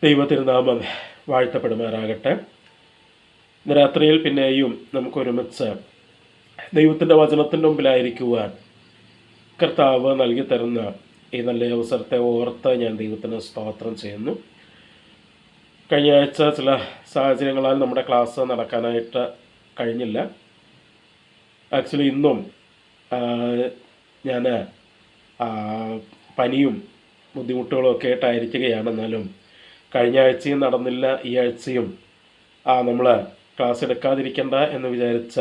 ദൈവത്തിരുനാമം വാഴ്ത്തപ്പെടുമാറാകട്ടെ. ഇന്ന് രാത്രിയിൽ പിന്നെയും നമുക്കൊരുമിച്ച് ദൈവത്തിൻ്റെ വചനത്തിൻ്റെ മുമ്പിലായിരിക്കുവാൻ കർത്താവ് നൽകി തരുന്ന ഈ നല്ല അവസരത്തെ ഓർത്ത് ഞാൻ ദൈവത്തിന് സ്തോത്രം ചെയ്യുന്നു. കഴിഞ്ഞ ആഴ്ച ചില സാഹചര്യങ്ങളാൽ നമ്മുടെ ക്ലാസ് നടക്കാനായിട്ട് കഴിഞ്ഞില്ല. ആക്ച്വലി ഇന്നും ഞാൻ പനിയും ബുദ്ധിമുട്ടുകളും ഒക്കെ ആയിട്ടായിരിക്കുകയാണ്. എന്നാലും കഴിഞ്ഞ ആഴ്ചയും നടന്നില്ല, ഈ ആഴ്ചയും നമ്മൾ ക്ലാസ് എടുക്കാതിരിക്കണ്ട എന്ന് വിചാരിച്ച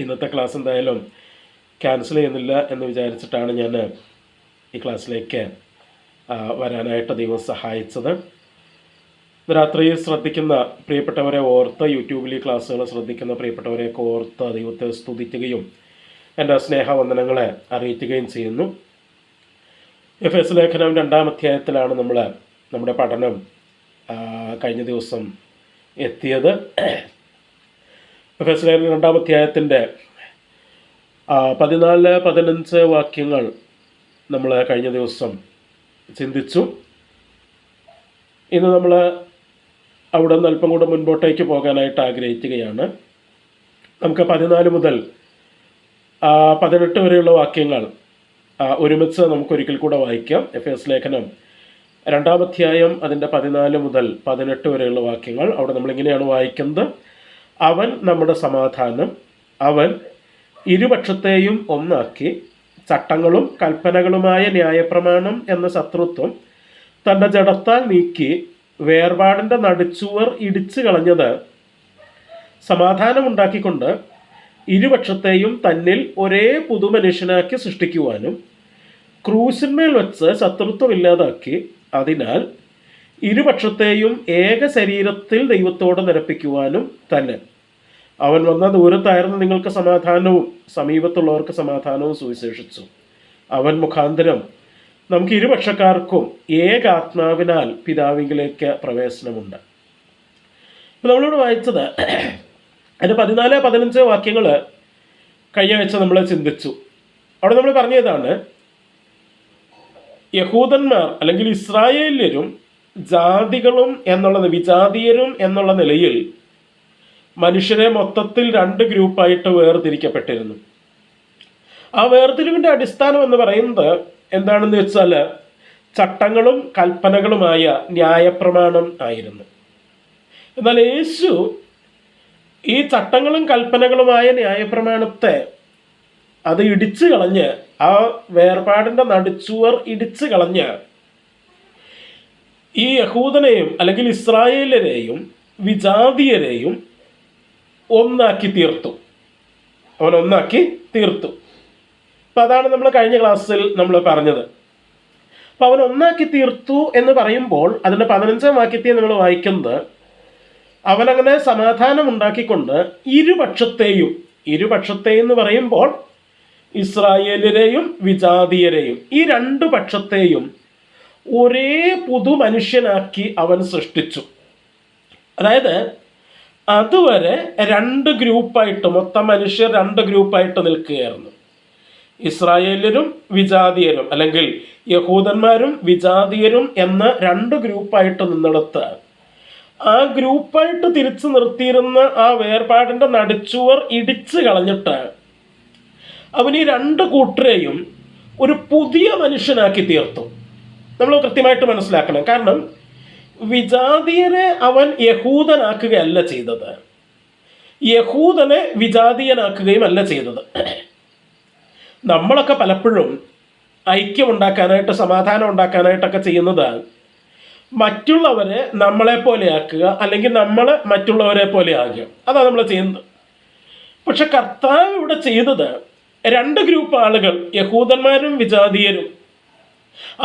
ഇന്നത്തെ ക്ലാസ് എന്തായാലും ക്യാൻസൽ ചെയ്യുന്നില്ല എന്ന് വിചാരിച്ചിട്ടാണ് ഞാൻ ഈ ക്ലാസ്സിലേക്ക് വരാനായിട്ട് ദൈവം സഹായിച്ചത്. രാത്രി ശ്രദ്ധിക്കുന്ന പ്രിയപ്പെട്ടവരെ ഓർത്ത്, യൂട്യൂബിൽ ഈ ക്ലാസ്സുകൾ ശ്രദ്ധിക്കുന്ന പ്രിയപ്പെട്ടവരെയൊക്കെ ഓർത്ത് ദൈവത്തെ സ്തുതിക്കുകയും എൻ്റെ സ്നേഹവന്ദനങ്ങളെ അറിയിക്കുകയും ചെയ്യുന്നു. എഫേസ്യ ലേഖനം 2-ാം അധ്യായത്തിലാണ് നമ്മുടെ പഠനം കഴിഞ്ഞ ദിവസം എത്തിയത്. എഫേസ്യ ലേഖനം 2-ാം അധ്യായത്തിൻ്റെ 14-15 വാക്യങ്ങൾ നമ്മൾ കഴിഞ്ഞ ദിവസം ചിന്തിച്ചു. ഇന്ന് നമ്മൾ അവിടെ നിന്ന് അല്പം കൂടെ മുൻപോട്ടേക്ക് പോകാനായിട്ട് ആഗ്രഹിക്കുകയാണ്. നമുക്ക് 14 മുതൽ 18 വരെയുള്ള വാക്യങ്ങൾ ഒരുമിച്ച് നമുക്കൊരിക്കൽ കൂടെ വായിക്കാം. എഫേസ്യ ലേഖനം 2-ാം അധ്യായം അതിൻ്റെ 14 മുതൽ 18 വരെയുള്ള വാക്യങ്ങൾ. അവിടെ നമ്മളിങ്ങനെയാണ് വായിക്കുന്നത്: അവൻ നമ്മുടെ സമാധാനം, അവൻ ഇരുപക്ഷത്തെയും ഒന്നാക്കി ചട്ടങ്ങളും കൽപ്പനകളുമായ ന്യായപ്രമാണം എന്ന ശത്രുത്വം തൻ്റെ ജഡത്താൽ നീക്കി വേർപാടിൻ്റെ നടുച്ചുവർ ഇടിച്ചു കളഞ്ഞത് സമാധാനമുണ്ടാക്കിക്കൊണ്ട് ഇരുപക്ഷത്തെയും തന്നിൽ ഒരേ പുതുമനുഷ്യനാക്കി സൃഷ്ടിക്കുവാനും ക്രൂശിന്മേൽ വെച്ച് ശത്രുത്വം ഇല്ലാതാക്കി അതിനാൽ ഇരുപക്ഷത്തെയും ഏക ശരീരത്തിൽ ദൈവത്തോട് നിരപ്പിക്കുവാനും തന്നെ അവൻ വന്ന ദൂരത്തായിരുന്നു നിങ്ങൾക്ക് സമാധാനവും സമീപത്തുള്ളവർക്ക് സമാധാനവും സുവിശേഷിച്ചു. അവൻ മുഖാന്തരം നമുക്ക് ഇരുപക്ഷക്കാർക്കും ഏകാത്മാവിനാൽ പിതാവിങ്കിലേക്ക് പ്രവേശനമുണ്ട്. ഇപ്പോൾ നമ്മളോട് വായിച്ചത് അതിൻ്റെ 14-15 വാക്യങ്ങൾ കഴിഞ്ഞ ആഴ്ച നമ്മൾ ചിന്തിച്ചു. അവിടെ നമ്മൾ പറഞ്ഞതാണ്, യഹൂദന്മാർ അല്ലെങ്കിൽ ഇസ്രായേല്യരും ജാതികളും വിജാതീയരും എന്നുള്ള നിലയിൽ മനുഷ്യരെ മൊത്തത്തിൽ 2 ഗ്രൂപ്പായിട്ട് വേർതിരിക്കപ്പെട്ടിരുന്നു. ആ വേർതിരിവിൻ്റെ അടിസ്ഥാനം എന്ന് പറയുന്നത് എന്താണെന്ന് വെച്ചാൽ ചട്ടങ്ങളും കൽപ്പനകളുമായ ന്യായപ്രമാണം ആയിരുന്നു. എന്നാൽ യേശു ഈ ചട്ടങ്ങളും കൽപ്പനകളുമായ ന്യായപ്രമാണത്തെ അത് ഇടിച്ചു കളഞ്ഞ്, ആ വേർപാടിൻ്റെ നടുച്ചുവർ ഇടിച്ചു കളഞ്ഞ് ഈ യഹൂദനെയും അല്ലെങ്കിൽ ഇസ്രായേലരെയും വിജാതീയരെയും ഒന്നാക്കി തീർത്തു. അവൻ ഒന്നാക്കി തീർത്തു. അപ്പം അതാണ് നമ്മൾ കഴിഞ്ഞ ക്ലാസ്സിൽ നമ്മൾ പറഞ്ഞത്. അപ്പം അവൻ ഒന്നാക്കി തീർത്തു എന്ന് പറയുമ്പോൾ അതിൻ്റെ 15-ാം വാക്യത്തെ നമ്മൾ വായിക്കുന്നത്, അവനങ്ങനെ സമാധാനം ഉണ്ടാക്കിക്കൊണ്ട് ഇരുപക്ഷത്തെയും എന്ന് പറയുമ്പോൾ ഇസ്രായേലരെയും വിജാതീയരെയും ഈ 2 പക്ഷത്തെയും ഒരേ പുതു മനുഷ്യനാക്കി അവൻ സൃഷ്ടിച്ചു. അതായത് അതുവരെ 2 ഗ്രൂപ്പായിട്ട്, മൊത്തം മനുഷ്യർ 2 ഗ്രൂപ്പായിട്ട് നിൽക്കുകയായിരുന്നു. ഇസ്രായേലരും വിജാതീയരും അല്ലെങ്കിൽ യഹൂദന്മാരും വിജാതീയരും എന്ന 2 ഗ്രൂപ്പായിട്ട് നിന്നിടത്ത് ആ ഗ്രൂപ്പായിട്ട് തിരിച്ചു നിർത്തിയിരുന്ന ആ വേർപാടിൻ്റെ നടുച്ചുവർ ഇടിച്ചു കളഞ്ഞിട്ട് അവൻ ഈ 2 കൂട്ടരെയും ഒരു പുതിയ മനുഷ്യനാക്കി തീർത്തു. നമ്മൾ കൃത്യമായിട്ട് മനസ്സിലാക്കണം. കാരണം വിജാതീയരെ അവൻ യഹൂദനാക്കുകയല്ല ചെയ്തത്, യഹൂദനെ വിജാതീയനാക്കുകയും അല്ല ചെയ്തത്. നമ്മളൊക്കെ പലപ്പോഴും ഐക്യമുണ്ടാക്കാനായിട്ട്, സമാധാനം ഉണ്ടാക്കാനായിട്ടൊക്കെ ചെയ്യുന്നത് മറ്റുള്ളവരെ നമ്മളെ പോലെ ആക്കുക, അല്ലെങ്കിൽ നമ്മൾ മറ്റുള്ളവരെ പോലെ ആകുക. അതാണ് നമ്മൾ ചെയ്യുന്നത്. പക്ഷെ കർത്താവ് ഇവിടെ ചെയ്തത് 2 ഗ്രൂപ്പ് ആളുകൾ, യഹൂദന്മാരും വിജാതീയരും,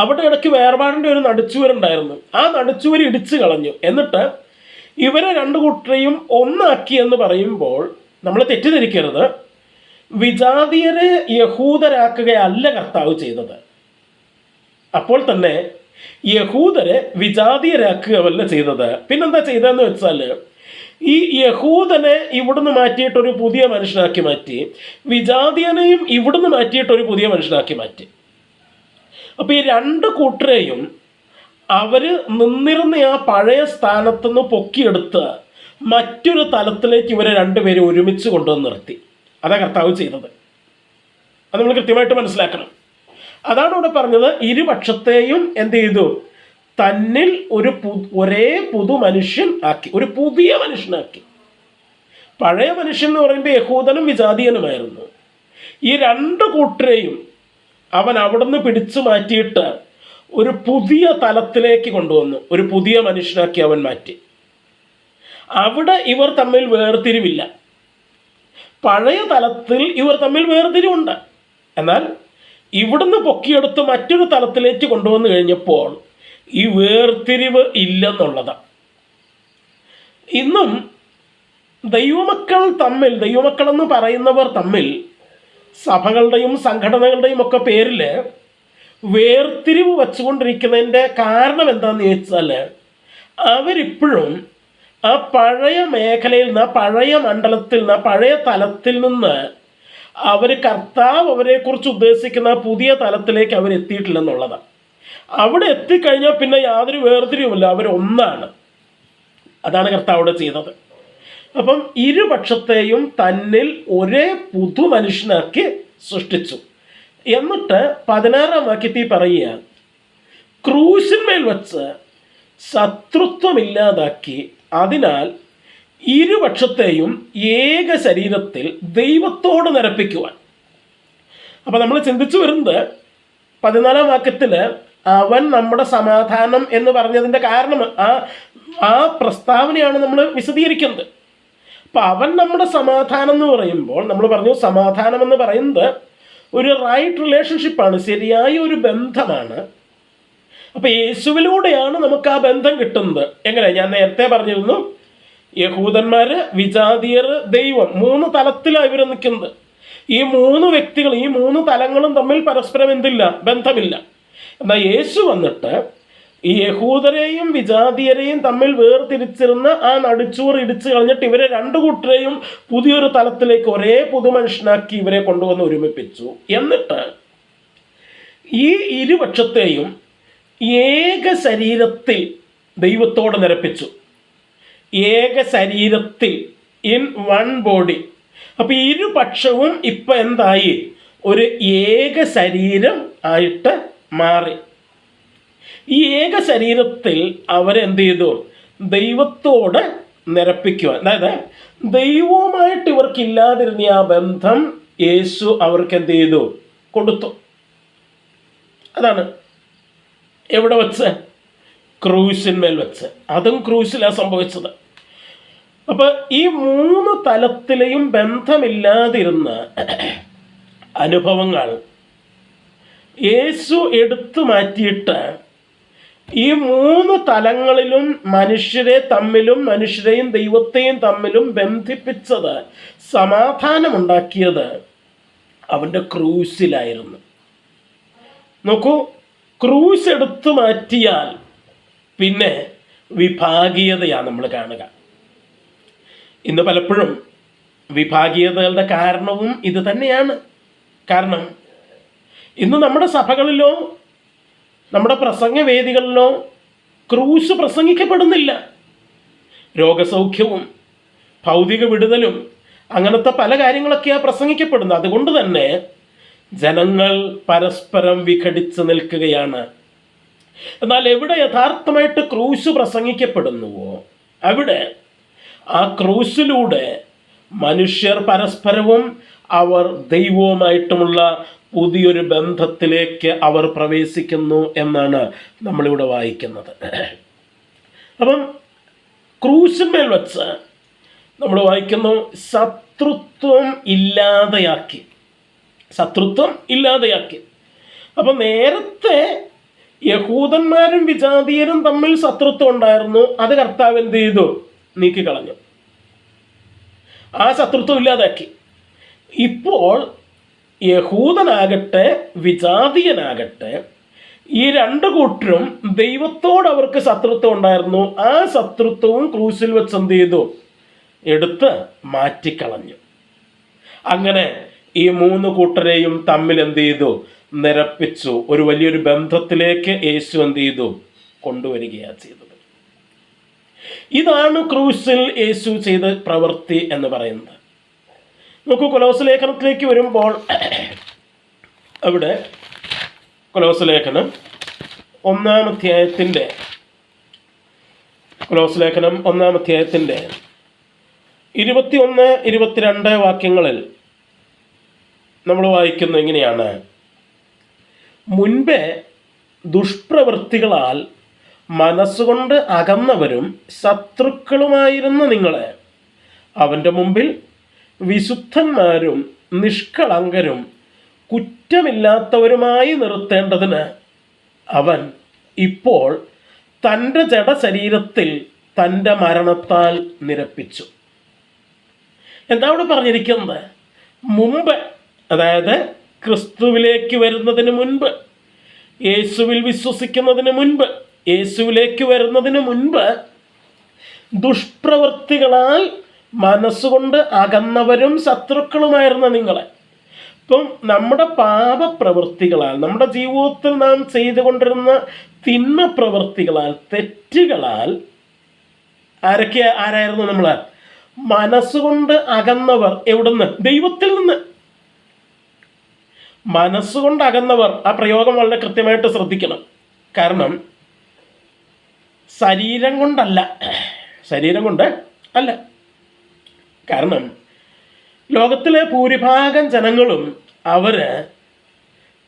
അവിടെ ഇടയ്ക്ക് വേർപാടിൻ്റെ ഒരു നടുച്ചുവരുണ്ടായിരുന്നു. ആ നടുച്ചുവർ ഇടിച്ചു കളഞ്ഞു. എന്നിട്ട് ഇവരെ 2 കൂട്ടരെയും ഒന്നാക്കി എന്ന് പറയുമ്പോൾ നമ്മൾ തെറ്റിദ്ധരിക്കരുത്, വിജാതീയരെ യഹൂദരാക്കുകയല്ല കർത്താവ് ചെയ്തത്. അപ്പോൾ തന്നെ യഹൂദരെ വിജാതീയരാക്കുകയല്ല ചെയ്തത്. പിന്നെന്താ ചെയ്തതെന്ന് വെച്ചാൽ ഈ യഹൂദനെ ഇവിടുന്ന് മാറ്റിയിട്ടൊരു പുതിയ മനുഷ്യനാക്കി മാറ്റി, വിജാതീയനെയും ഇവിടുന്ന് മാറ്റിയിട്ടൊരു പുതിയ മനുഷ്യനാക്കി മാറ്റി. അപ്പോൾ ഈ 2 കൂട്ടരെയും അവർ നിന്നിരുന്ന ആ പഴയ സ്ഥാനത്തുനിന്ന് പൊക്കിയെടുത്ത് മറ്റൊരു തലത്തിലേക്ക് ഇവരെ രണ്ടുപേരെ ഒരുമിച്ച് കൊണ്ടുവന്ന് നിർത്തി. അതാ കർത്താവ് ചെയ്തത്. അത് നമ്മൾ കൃത്യമായിട്ട് മനസ്സിലാക്കണം. അതാണ് ഇവിടെ പറഞ്ഞത്, ഇരുപക്ഷത്തെയും എന്ത് ചെയ്തു? തന്നിൽ ഒരേ പുതു മനുഷ്യൻ ആക്കി, ഒരു പുതിയ മനുഷ്യനാക്കി. പഴയ മനുഷ്യൻ എന്ന് പറയുമ്പോൾ യഹൂദനും വിജാതീയനുമായിരുന്നു. ഈ രണ്ട് കൂട്ടരെയും അവൻ അവിടുന്ന് പിടിച്ചു മാറ്റിയിട്ട് ഒരു പുതിയ തലത്തിലേക്ക് കൊണ്ടുവന്നു, ഒരു പുതിയ മനുഷ്യനാക്കി അവൻ മാറ്റി. അവിടെ ഇവർ തമ്മിൽ വേർതിരിവില്ല. പഴയ തലത്തിൽ ഇവർ തമ്മിൽ വേർതിരിവുണ്ട്. എന്നാൽ ഇവിടുന്ന് പൊക്കിയെടുത്ത് മറ്റൊരു തലത്തിലേക്ക് കൊണ്ടുവന്നു കഴിഞ്ഞപ്പോൾ ഈ വേർതിരിവ് ഇല്ലെന്നുള്ളതാണ്. ഇന്നും ദൈവമക്കളെന്ന് പറയുന്നവർ തമ്മിൽ സഭകളുടെയും സംഘടനകളുടെയും ഒക്കെ പേരിൽ വേർതിരിവ് വച്ചുകൊണ്ടിരിക്കുന്നതിൻ്റെ കാരണം എന്താണെന്ന് ചോദിച്ചാൽ, അവരിപ്പോഴും ആ പഴയ മേഖലയിൽ നിന്ന്, ആ പഴയ മണ്ഡലത്തിൽ നിന്ന്, ആ പഴയ തലത്തിൽ നിന്ന് അവർ കർത്താവ് അവരെക്കുറിച്ച് ഉദ്ദേശിക്കുന്ന പുതിയ തലത്തിലേക്ക് അവരെത്തിയിട്ടില്ലെന്നുള്ളതാണ്. അവിടെ എത്തിക്കഴിഞ്ഞാൽ പിന്നെ യാതൊരു വേർതിരിവുമില്ല, അവരൊന്നാണ്. അതാണ് കർത്താവ് ചെയ്തത്. അപ്പം ഇരുപക്ഷത്തെയും തന്നിൽ ഒരേ പുതു മനുഷ്യനാക്കി സൃഷ്ടിച്ചു. എന്നിട്ട് 16-ാം വാക്യത്തിൽ പറയുക, ക്രൂശിന്മേൽ വച്ച് ശത്രുത്വമില്ലാതാക്കി, അതിനാൽ ഇരുപക്ഷത്തെയും ഏക ശരീരത്തിൽ ദൈവത്തോട് നിരപ്പിക്കുവാൻ. അപ്പം നമ്മൾ ചിന്തിച്ചു വരുന്നത് 14-ാം വാക്യത്തിൽ അവൻ നമ്മുടെ സമാധാനം എന്ന് പറഞ്ഞതിൻ്റെ കാരണം ആ പ്രസ്താവനയാണ് നമ്മൾ വിശദീകരിക്കുന്നത്. അപ്പം അവൻ നമ്മുടെ സമാധാനം എന്ന് പറയുമ്പോൾ നമ്മൾ പറഞ്ഞു, സമാധാനം എന്ന് പറയുന്നത് ഒരു റൈറ്റ് റിലേഷൻഷിപ്പാണ്, ശരിയായ ഒരു ബന്ധമാണ്. അപ്പം യേശുവിലൂടെയാണ് നമുക്ക് ആ ബന്ധം കിട്ടുന്നത്. എങ്ങനെ? ഞാൻ നേരത്തെ പറഞ്ഞിരുന്നു, യഹൂദന്മാർ, വിജാതീയർ, ദൈവം, 3 തലത്തിലാണ് ഇവർ നിൽക്കുന്നത്. ഈ 3 വ്യക്തികൾ, ഈ 3 തലങ്ങളും തമ്മിൽ പരസ്പരം എന്തില്ല? ബന്ധമില്ല. എന്നാൽ യേശു വന്നിട്ട് ഈ യഹൂദരെയും വിജാതീയരെയും തമ്മിൽ വേർതിരിച്ചിരുന്ന ആ നടിച്ചൂർ ഇടിച്ചു കളഞ്ഞിട്ട് ഇവരെ രണ്ടു കൂട്ടരെയും പുതിയൊരു തലത്തിലേക്ക് ഒരേ പുതുമനുഷ്യനാക്കി ഇവരെ കൊണ്ടുവന്ന് ഒരുമിപ്പിച്ചു. എന്നിട്ട് ഈ ഇരുപക്ഷത്തെയും ഏക ശരീരത്തിൽ ദൈവത്തോട് നിരപ്പിച്ചു. ഏക ശരീരത്തിൽ, ഇൻ വൺ ബോഡി. അപ്പം ഇരുപക്ഷവും ഇപ്പം എന്തായി? ഒരു ഏക ശരീരം ആയിട്ട് മാറി. ഈ ഏക ശരീരത്തിൽ അവരെന്ത് ചെയ്തു? ദൈവത്തോട് നിരപ്പിക്കുവാൻ. അതായത് ദൈവവുമായിട്ട് ഇവർക്കില്ലാതിരുന്ന ആ ബന്ധം യേശു അവർക്ക് എന്ത് ചെയ്തു? കൊടുത്തു. അതാണ് എവിടെ വെച്ച്? ക്രൂശിന്മേൽ വെച്ച്. അതും ക്രൂശിലാണ് സംഭവിച്ചത്. അപ്പോൾ ഈ 3 തലത്തിലെയും ബന്ധമില്ലാതിരുന്ന അനുഭവങ്ങൾ യേശു എടുത്തു മാറ്റിയിട്ട് ഈ 3 തലങ്ങളിലും മനുഷ്യരെ തമ്മിലും മനുഷ്യരെയും ദൈവത്തെയും തമ്മിലും ബന്ധിപ്പിച്ചത്, സമാധാനമുണ്ടാക്കിയത് അവൻ്റെ ക്രൂശിലായിരുന്നു. നോക്കൂ, ക്രൂശ് എടുത്തു മാറ്റിയാൽ പിന്നെ വിഭാഗീയതയാണ് നമ്മൾ കാണുക. ഇന്ന് പലപ്പോഴും വിഭാഗീയതകളുടെ കാരണവും ഇത് തന്നെയാണ്. കാരണം ഇന്ന് നമ്മുടെ സഭകളിലോ നമ്മുടെ പ്രസംഗവേദികളിലോ ക്രൂശ് പ്രസംഗിക്കപ്പെടുന്നില്ല. രോഗസൗഖ്യവും ഭൗതിക വിടുതലും അങ്ങനത്തെ പല കാര്യങ്ങളൊക്കെയാണ് പ്രസംഗിക്കപ്പെടുന്നത്. അതുകൊണ്ട് തന്നെ ജനങ്ങൾ പരസ്പരം വിഘടിച്ച് നിൽക്കുകയാണ്. എന്നാൽ എവിടെ യഥാർത്ഥമായിട്ട് ക്രൂശ് പ്രസംഗിക്കപ്പെടുന്നുവോ അവിടെ ആ ക്രൂശിലൂടെ മനുഷ്യർ പരസ്പരവും അവർ ദൈവവുമായിട്ടുമുള്ള പുതിയൊരു ബന്ധത്തിലേക്ക് അവർ പ്രവേശിക്കുന്നു എന്നാണ് നമ്മളിവിടെ വായിക്കുന്നത്. അപ്പം ക്രൂശിന്മേൽ വച്ച് നമ്മൾ വായിക്കുന്നു, ശത്രുത്വം ഇല്ലാതെയാക്കി. ശത്രുത്വം ഇല്ലാതെയാക്കി. അപ്പം നേരത്തെ യഹൂദന്മാരും വിജാതീയരും തമ്മിൽ ശത്രുത്വം ഉണ്ടായിരുന്നു. അത് കർത്താവ് എന്ത് ചെയ്തു? നീക്കിക്കളഞ്ഞു. ആ ശത്രുത്വം ഇല്ലാതാക്കി. ഇപ്പോൾ യഹൂദനാകട്ടെ വിജാതീയനാകട്ടെ ഈ 2 കൂട്ടരും ദൈവത്തോട് അവർക്ക് ശത്രുത്വം ഉണ്ടായിരുന്നു. ആ ശത്രുത്വവും ക്രൂശിൽ വെച്ച് എന്ത് ചെയ്തു? എടുത്ത് മാറ്റിക്കളഞ്ഞു. അങ്ങനെ ഈ 3 കൂട്ടരെയും തമ്മിൽ എന്ത് ചെയ്തു? നിരപ്പിച്ചു. ഒരു വലിയൊരു ബന്ധത്തിലേക്ക് യേശു എന്ത് ചെയ്തു? കൊണ്ടുവരികയാണ് ചെയ്തത്. ഇതാണ് ക്രൂശിൽ യേശു ചെയ്ത പ്രവൃത്തി എന്ന് പറയുന്നത്. നമുക്ക് കൊലോസ്യ ലേഖനത്തിലേക്ക് വരുമ്പോൾ അവിടെ കൊലോസ്യ ലേഖനം 1-ാം അധ്യായത്തിൻ്റെ 21-22 വാക്യങ്ങളിൽ നമ്മൾ വായിക്കുന്നത് എങ്ങനെയാണ്? മുൻപേ ദുഷ്പ്രവൃത്തികളാൽ മനസ്സുകൊണ്ട് അകന്നവരും ശത്രുക്കളുമായിരുന്ന നിങ്ങളെ അവൻ്റെ മുമ്പിൽ വിശുദ്ധന്മാരും നിഷ്കളങ്കരും കുറ്റമില്ലാത്തവരുമായി നിർത്തേണ്ടതിന് അവൻ ഇപ്പോൾ തൻ്റെ ജഡശരീരത്തിൽ തൻ്റെ മരണത്താൽ നിരപ്പിച്ചു. എന്താ അവിടെ പറഞ്ഞിരിക്കുന്നത്? മുമ്പ്, അതായത് ക്രിസ്തുവിലേക്ക് വരുന്നതിന് മുൻപ്, യേശുവിൽ വിശ്വസിക്കുന്നതിന് മുൻപ്, യേശുവിലേക്ക് വരുന്നതിന് മുൻപ് ദുഷ്പ്രവൃത്തികളാൽ മനസ്സുകൊണ്ട് അകന്നവരും ശത്രുക്കളുമായിരുന്ന നിങ്ങളെ. ഇപ്പം നമ്മുടെ പാപപ്രവൃത്തികളാൽ, നമ്മുടെ ജീവിതത്തിൽ നാം ചെയ്തുകൊണ്ടിരുന്ന തിന്മ പ്രവൃത്തികളാൽ, തെറ്റുകളാൽ ആരായിരുന്നു നമ്മൾ? മനസ്സുകൊണ്ട് അകന്നവർ. എവിടുന്ന്? ദൈവത്തിൽ നിന്ന്. മനസ്സുകൊണ്ട് അകന്നവർ. ആ പ്രയോഗം വളരെ കൃത്യമായിട്ട് ശ്രദ്ധിക്കണം. കാരണം ശരീരം കൊണ്ട് അല്ല. കാരണം ലോകത്തിലെ ഭൂരിഭാഗം ജനങ്ങളും അവർ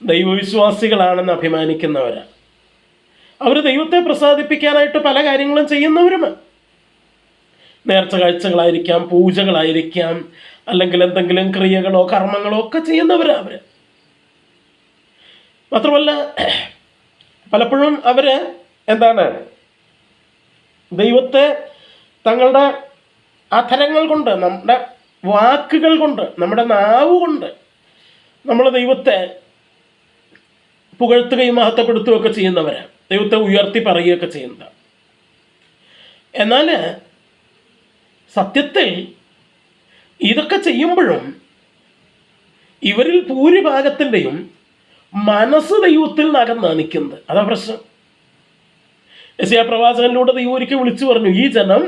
ദൈവവിശ്വാസികളാണെന്ന് അഭിമാനിക്കുന്നവരാണ്. അവർ ദൈവത്തെ പ്രസാദിപ്പിക്കാനായിട്ട് പല കാര്യങ്ങളും ചെയ്യുന്നവരുമാണ്. നേർച്ച കാഴ്ചകളായിരിക്കാം, പൂജകളായിരിക്കാം, അല്ലെങ്കിൽ എന്തെങ്കിലും ക്രിയകളോ കർമ്മങ്ങളോ ഒക്കെ ചെയ്യുന്നവരാണ് അവർ. മാത്രമല്ല പലപ്പോഴും അവർ ദൈവത്തെ തങ്ങളുടെ അധരങ്ങൾ കൊണ്ട്, നമ്മുടെ വാക്കുകൾ കൊണ്ട്, നമ്മുടെ നാവ് കൊണ്ട് നമ്മൾ ദൈവത്തെ പുകഴ്ത്തുകയും മഹത്വപ്പെടുത്തുകയൊക്കെ ചെയ്യുന്നവരാണ്. ദൈവത്തെ ഉയർത്തി പറയുകയൊക്കെ ചെയ്യുന്നതാണ്. എന്നാൽ സത്യത്തിൽ ഇതൊക്കെ ചെയ്യുമ്പോഴും ഇവരിൽ ഭൂരിഭാഗത്തിൻ്റെയും മനസ്സ് ദൈവത്തിൽ നകന്നാണ് നിൽക്കുന്നത്. അതാ പ്രശ്നം. യെശയ്യാ പ്രവാചകനിലൂടെ ദൈവം ഒരിക്കൽ വിളിച്ചു പറഞ്ഞു, ഈ ജനം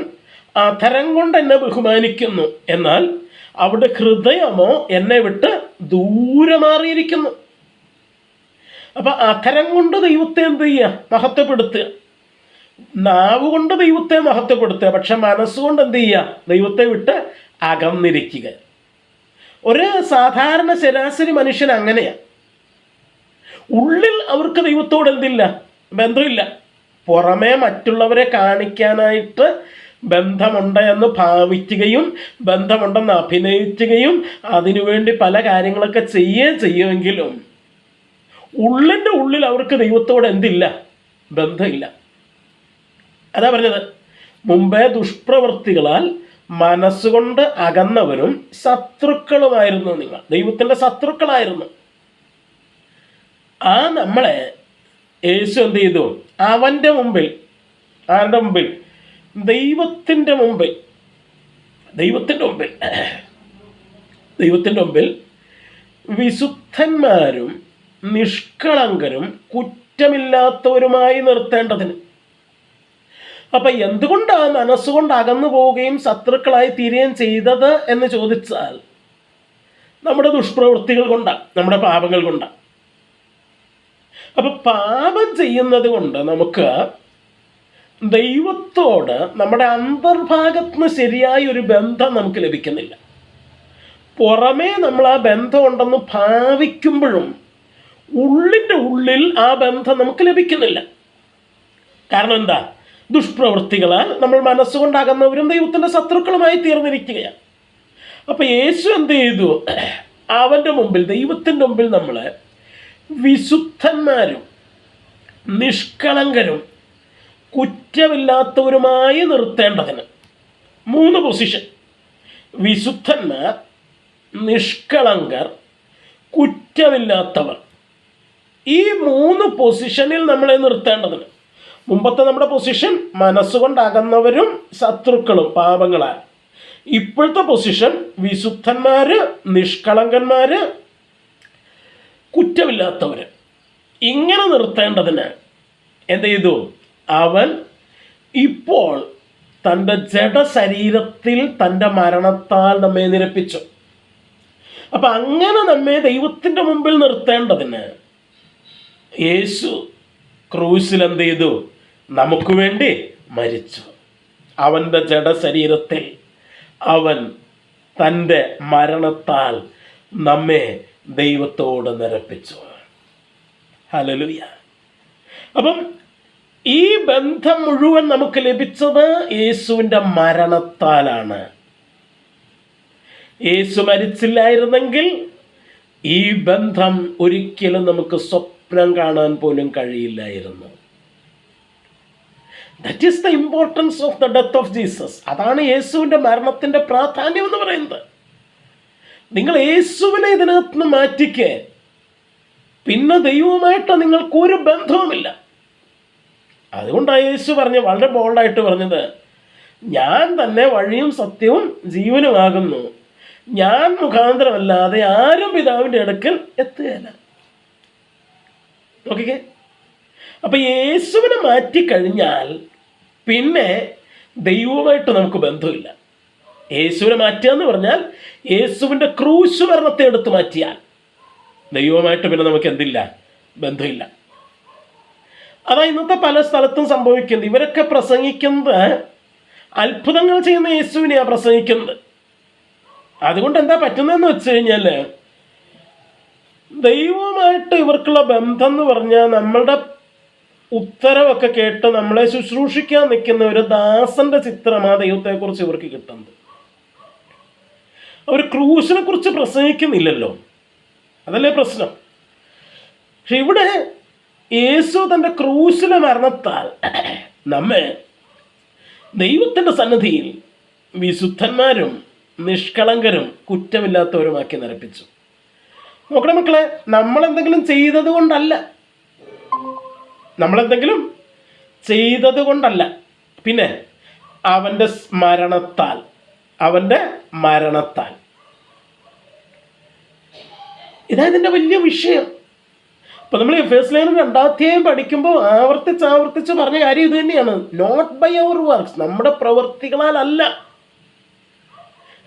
അധരം കൊണ്ട് എന്നെ ബഹുമാനിക്കുന്നു, എന്നാൽ അവിടെ ഹൃദയമോ എന്നെ വിട്ട് ദൂരെ മാറിയിരിക്കുന്നു. അപ്പം അധരം കൊണ്ട് ദൈവത്തെ എന്ത് ചെയ്യുക? മഹത്വപ്പെടുത്തുക. നാവ് കൊണ്ട് ദൈവത്തെ മഹത്വപ്പെടുത്തുക. പക്ഷെ മനസ്സുകൊണ്ട് എന്ത് ചെയ്യുക? ദൈവത്തെ വിട്ട് അകന്നിരിക്കുക. ഒരു സാധാരണ ശരാശരി മനുഷ്യൻ അങ്ങനെയാണ്. ഉള്ളിൽ അവർക്ക് ദൈവത്തോട് എന്തില്ല? ബന്ധമില്ല. പുറമേ മറ്റുള്ളവരെ കാണിക്കാനായിട്ട് ബന്ധമുണ്ട് എന്ന് ഭാവിക്കുകയും ബന്ധമുണ്ടെന്ന് അഭിനയിക്കുകയും അതിനുവേണ്ടി പല കാര്യങ്ങളൊക്കെ ചെയ്യുമെങ്കിലും ഉള്ളിൻ്റെ ഉള്ളിൽ അവർക്ക് ദൈവത്തോട് എന്തില്ല? ബന്ധമില്ല. അതാ പറഞ്ഞത്, മുമ്പേ ദുഷ്പ്രവൃത്തികളാൽ മനസ്സുകൊണ്ട് അകന്നവരും ശത്രുക്കളുമായിരുന്നു നിങ്ങൾ. ദൈവത്തിൻ്റെ ശത്രുക്കളായിരുന്നു. ആ നമ്മളെ യേശു എന്ത് ചെയ്തു? അവൻ്റെ മുമ്പിൽ, ആരുടെ മുമ്പിൽ? ദൈവത്തിൻ്റെ മുമ്പിൽ വിശുദ്ധന്മാരും നിഷ്കളങ്കരും കുറ്റമില്ലാത്തവരുമായി നിർത്തേണ്ടതിന്. അപ്പം എന്തുകൊണ്ടാണ് മനസ്സുകൊണ്ട് അകന്നു പോവുകയും ശത്രുക്കളായി തീരുകയും ചെയ്തത് എന്ന് ചോദിച്ചാൽ നമ്മുടെ ദുഷ്പ്രവൃത്തികൾ കൊണ്ടാണ്, നമ്മുടെ പാപങ്ങൾ കൊണ്ടാണ്. അപ്പം പാപം ചെയ്യുന്നത് കൊണ്ട് നമുക്ക് ദൈവത്തോട് നമ്മുടെ അന്തർഭാഗത്ത് നിന്ന് ശരിയായ ഒരു ബന്ധം നമുക്ക് ലഭിക്കുന്നില്ല. പുറമേ നമ്മൾ ആ ബന്ധമുണ്ടെന്ന് ഭാവിക്കുമ്പോഴും ഉള്ളിൻ്റെ ഉള്ളിൽ ആ ബന്ധം നമുക്ക് ലഭിക്കുന്നില്ല. കാരണം എന്താ? ദുഷ്പ്രവൃത്തികളാൽ നമ്മൾ മനസ്സുകൊണ്ടാകുന്നവരും ദൈവത്തിൻ്റെ ശത്രുക്കളുമായി തീർന്നിരിക്കുകയാണ്. അപ്പം യേശു എന്ത് ചെയ്തു? അവൻ്റെ മുമ്പിൽ, ദൈവത്തിൻ്റെ മുമ്പിൽ നമ്മളെ വിശുദ്ധന്മാരും നിഷ്കളങ്കരും കുറ്റമില്ലാത്തവരുമായി നിർത്തേണ്ടതിന് 3 പൊസിഷൻ: വിശുദ്ധന്മാർ, നിഷ്കളങ്കർ, കുറ്റമില്ലാത്തവർ. ഈ 3 പൊസിഷനിൽ നമ്മളെ നിർത്തേണ്ടതിന്. മുമ്പത്തെ നമ്മുടെ പൊസിഷൻ മനസ്സുകൊണ്ട് അകന്നവരും ശത്രുക്കളും പാപങ്ങളാൽ. ഇപ്പോഴത്തെ പൊസിഷൻ വിശുദ്ധന്മാർ, നിഷ്കളങ്കന്മാർ, കുറ്റമില്ലാത്തവർ. ഇങ്ങനെ നിർത്തേണ്ടതിന് എന്ത് ചെയ്തു? അവൻ ഇപ്പോൾ തൻ്റെ ജഡശരീരത്തിൽ തൻ്റെ മരണത്താൽ നമ്മെ നിരപ്പിച്ചു. അപ്പം അങ്ങനെ നമ്മെ ദൈവത്തിൻ്റെ മുമ്പിൽ നിർത്തേണ്ടതിന് യേശു ക്രൂശിൽ എന്ത് ചെയ്തു? നമുക്ക് വേണ്ടി മരിച്ചു. അവൻ്റെ ജഡശരീരത്തിൽ അവൻ തൻ്റെ മരണത്താൽ നമ്മെ ദൈവത്തോട് നിരപ്പിച്ചു. ഹല്ലേലൂയ. അപ്പം ഈ ബന്ധം മുഴുവൻ നമുക്ക് ലഭിച്ചത് യേശുവിൻ്റെ മരണത്താലാണ്. യേശു മരിച്ചില്ലായിരുന്നെങ്കിൽ ഈ ബന്ധം ഒരിക്കലും നമുക്ക് സ്വപ്നം കാണാൻ പോലും കഴിയില്ലായിരുന്നു. That is the importance of the death of Jesus. അതാണ് യേശുവിൻ്റെ മരണത്തിൻ്റെ പ്രാധാന്യം എന്ന് പറയുന്നത്. നിങ്ങൾ യേശുവിനെ ഇതിനകത്ത് നിന്ന് മാറ്റിക്കേ, പിന്നെ ദൈവവുമായിട്ട് നിങ്ങൾക്കൊരു ബന്ധവുമില്ല. അതുകൊണ്ടാണ് യേശു വളരെ ബോൾഡായിട്ട് പറഞ്ഞത്, ഞാൻ തന്നെ വഴിയും സത്യവും ജീവനുമാകുന്നു, ഞാൻ മുഖാന്തരമല്ലാതെ ആരും പിതാവിൻ്റെ അടുക്കൽ എത്തുകയില്ല. നോക്കിക്കേ, അപ്പം യേശുവിനെ മാറ്റിക്കഴിഞ്ഞാൽ പിന്നെ ദൈവവുമായിട്ട് നമുക്ക് ബന്ധമില്ല. യേശുവിനെ മാറ്റുക എന്ന് പറഞ്ഞാൽ യേശുവിൻ്റെ ക്രൂശ് മരണത്തെ എടുത്ത് മാറ്റിയാൽ ദൈവവുമായിട്ട് പിന്നെ നമുക്ക് എന്തില്ല? ബന്ധമില്ല. അതാ ഇന്നത്തെ പല സ്ഥലത്തും സംഭവിക്കുന്നത്. ഇവരൊക്കെ പ്രസംഗിക്കുന്നത് അത്ഭുതങ്ങൾ ചെയ്യുന്ന യേശുവിനെയാണ് പ്രസംഗിക്കുന്നത്. അതുകൊണ്ട് എന്താ പറ്റുന്നതെന്ന് വെച്ച് കഴിഞ്ഞാൽ, ദൈവവുമായിട്ട് ഇവർക്കുള്ള ബന്ധം എന്ന് പറഞ്ഞാൽ നമ്മളുടെ ഉത്തരവൊക്കെ കേട്ട് നമ്മളെ ശുശ്രൂഷിക്കാൻ നിൽക്കുന്ന ഒരു ദാസന്റെ ചിത്രമാണ് ദൈവത്തെക്കുറിച്ച് ഇവർക്ക് കിട്ടുന്നത്. അവർ ക്രൂശിനെ കുറിച്ച് പ്രസംഗിക്കുന്നില്ലല്ലോ, അതല്ലേ പ്രശ്നം. പക്ഷെ ഇവിടെ യേശു തൻ്റെ ക്രൂശിലെ മരണത്താൽ നമ്മെ ദൈവത്തിൻ്റെ സന്നിധിയിൽ വിശുദ്ധന്മാരും നിഷ്കളങ്കരും കുറ്റമില്ലാത്തവരുമാക്കി നിരപ്പിച്ചു. നോക്കണം മക്കളെ, നമ്മളെന്തെങ്കിലും ചെയ്തത് കൊണ്ടല്ല, പിന്നെ അവൻ്റെ മരണത്താൽ. ഇതാ ഇതിൻ്റെ വലിയ വിഷയം. ഇപ്പം നമ്മൾ എഫേസ്യ ലേഖനം 2-ാം അധ്യായം പഠിക്കുമ്പോൾ ആവർത്തിച്ച് പറഞ്ഞ കാര്യം ഇത് തന്നെയാണ്. നോട്ട് ബൈ അവർ വർക്ക്സ്, നമ്മുടെ പ്രവൃത്തികളാലല്ല,